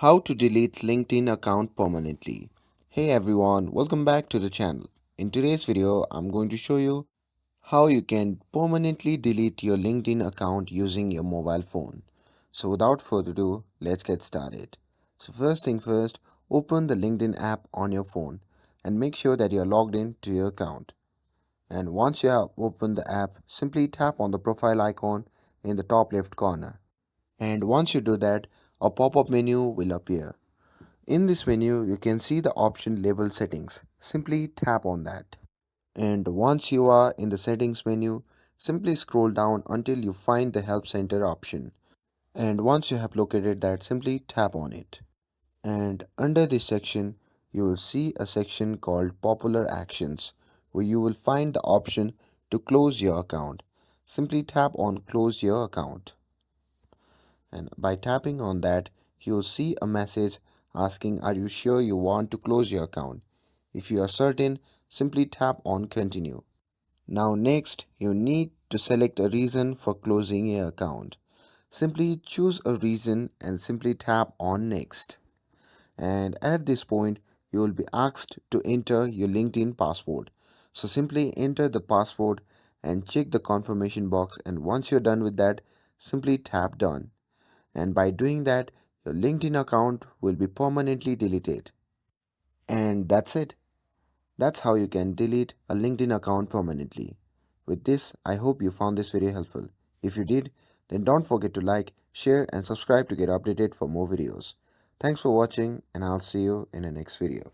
How to delete LinkedIn account permanently. Hey everyone, welcome back to the channel. In today's video, I'm going to show you how you can permanently delete your LinkedIn account using your mobile phone. So without further ado, let's get started. So first thing first, open the LinkedIn app on your phone and make sure that you're logged in to your account. And once you have opened the app, simply tap on the profile icon in the top left corner. And once you do that, a pop-up menu will appear. In this menu, you can see the option label settings. Simply tap on that. And once you are in the settings menu, simply scroll down until you find the help center option. And once you have located that, simply tap on it. And under this section, you will see a section called popular actions where you will find the option to close your account. Simply tap on close your account. And by tapping on that, you'll see a message asking, are you sure you want to close your account? If you are certain, simply tap on continue. Now next, you need to select a reason for closing your account. Simply choose a reason and simply tap on next. And at this point, you will be asked to enter your LinkedIn password. So simply enter the password and check the confirmation box, and once you're done with that, simply tap done. And by doing that, your LinkedIn account will be permanently deleted. And that's it. That's how you can delete a LinkedIn account permanently. With this, I hope you found this video helpful. If you did, then don't forget to like, share, and subscribe to get updated for more videos. Thanks for watching, and I'll see you in the next video.